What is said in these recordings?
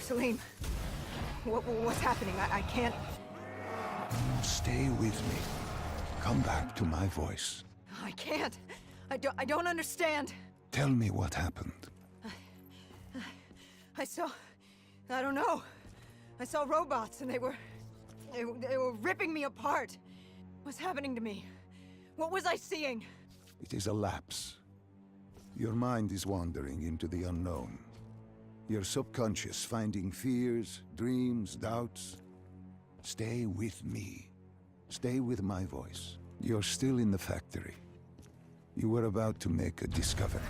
Salim, what's happening? I can't... Stay with me. Come back to my voice. I can't. I don't understand. Tell me what happened. I don't know. I saw robots and they were ripping me apart. What's happening to me? What was I seeing? It is a lapse. Your mind is wandering into the unknown. Your subconscious finding fears, dreams, doubts. Stay with me. Stay with my voice. You're still in the factory. You were about to make a discovery.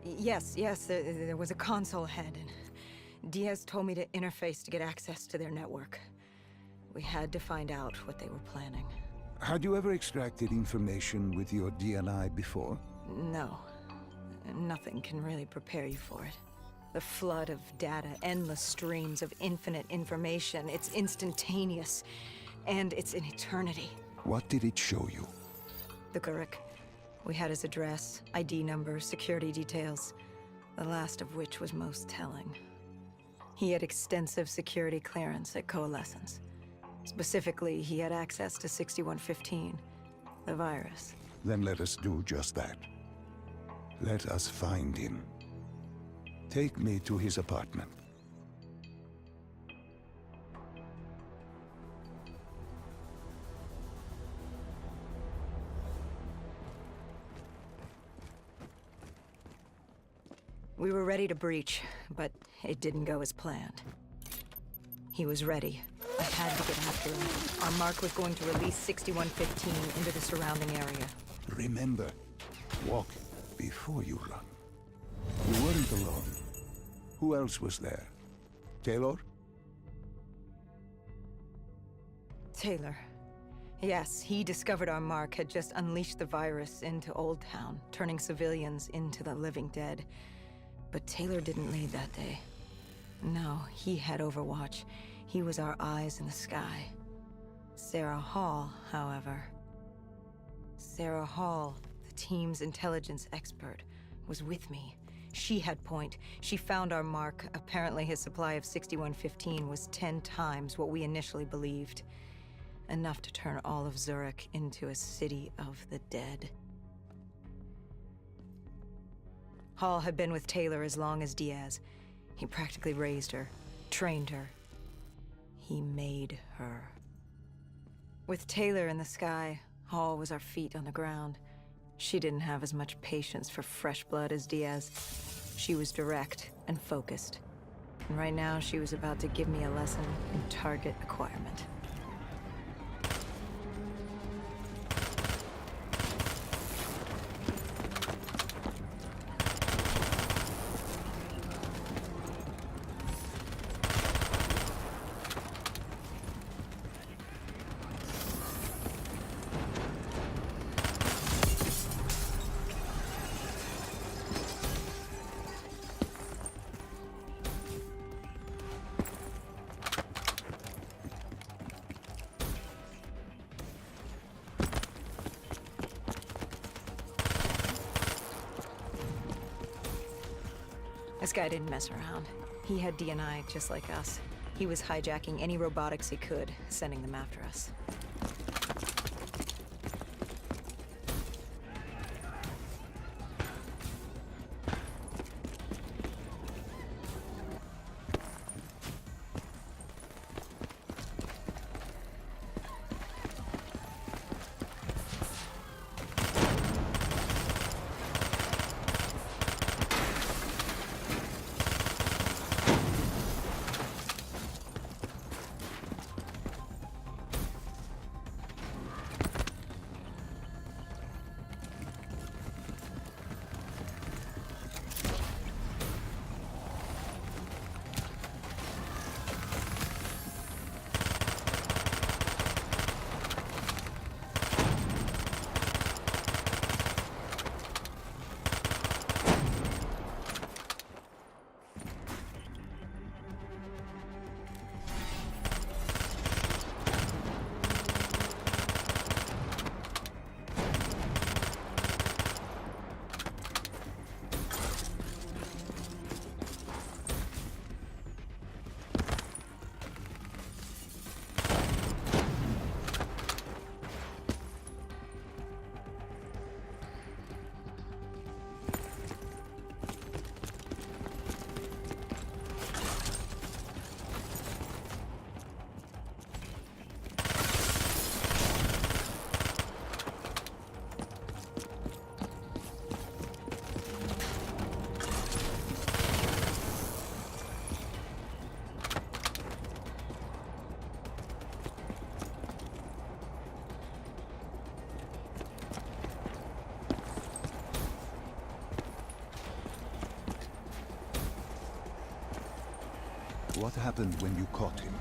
Yes, there was a console ahead, and Diaz told me to interface to get access to their network. We had to find out what they were planning. Had you ever extracted information with your DNI before? No. Nothing can really prepare you for it. The flood of data, endless streams of infinite information, it's instantaneous, and it's an eternity. What did it show you? The Guruk. We had his address, ID number, security details, the last of which was most telling. He had extensive security clearance at Coalescence. Specifically, he had access to 6115, the virus. Then let us do just that. Let us find him. Take me to his apartment. We were ready to breach, but it didn't go as planned. He was ready. I had to get after him. Our mark was going to release 6115 into the surrounding area. Remember, walk before you run. You weren't alone. Who else was there? Taylor? Taylor. Yes, he discovered our mark had just unleashed the virus into Old Town, turning civilians into the living dead. But Taylor didn't lead that day. No, he had Overwatch. He was our eyes in the sky. Sarah Hall, however... Sarah Hall, the team's intelligence expert, was with me. She had point. She found our mark. Apparently his supply of 6115 was 10 times what we initially believed. Enough to turn all of Zurich into a city of the dead. Hall had been with Taylor as long as Diaz. He practically raised her, trained her. He made her. With Taylor in the sky, Hall was our feet on the ground. She didn't have as much patience for fresh blood as Diaz. She was direct and focused. And right now, she was about to give me a lesson in target acquirement. This guy didn't mess around. He had DNI just like us. He was hijacking any robotics he could, sending them after us. What happened when you caught him?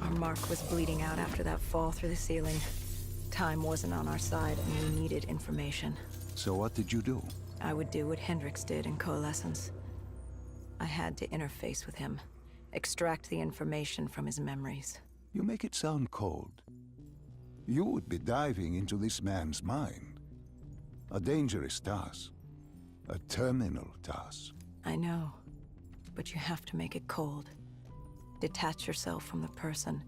Our Mark was bleeding out after that fall through the ceiling. Time wasn't on our side, and we needed information. So what did you do? I would do what Hendrix did in Coalescence. I had to interface with him, extract the information from his memories. You make it sound cold. You would be diving into this man's mind. A dangerous task. A terminal task. I know, but you have to make it cold. Detach yourself from the person.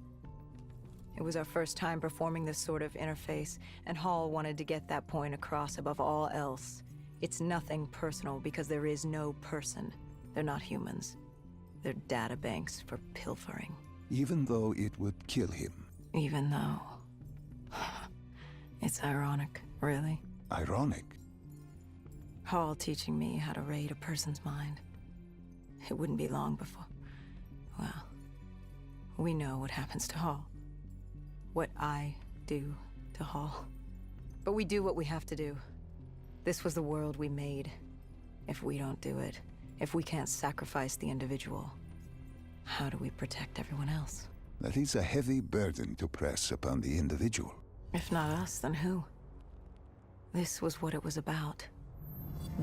It was our first time performing this sort of interface, and Hall wanted to get that point across above all else. It's nothing personal because there is no person. They're not humans. They're data banks for pilfering. Even though it would kill him. Even though... It's ironic, really. Ironic? Hall teaching me how to raid a person's mind. It wouldn't be long before... Well, we know what happens to Hall. What I do to Hall. But we do what we have to do. This was the world we made. If we don't do it, if we can't sacrifice the individual, how do we protect everyone else? That is a heavy burden to press upon the individual. If not us, then who? This was what it was about.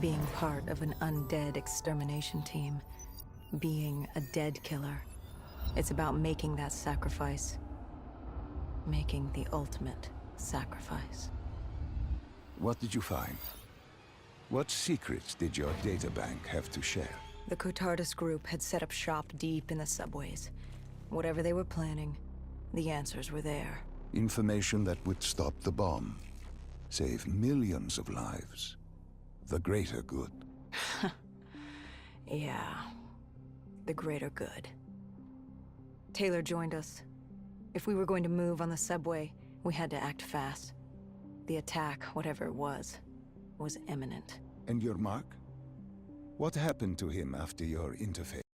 Being part of an undead extermination team. Being a dead killer. It's about making that sacrifice. Making the ultimate sacrifice. What did you find? What secrets did your databank have to share? The Cotardus group had set up shop deep in the subways. Whatever they were planning, the answers were there. Information that would stop the bomb. Save millions of lives. The greater good. Yeah. The greater good. Taylor joined us. If we were going to move on the subway, we had to act fast. The attack, whatever it was imminent. And your Mark? What happened to him after your interface?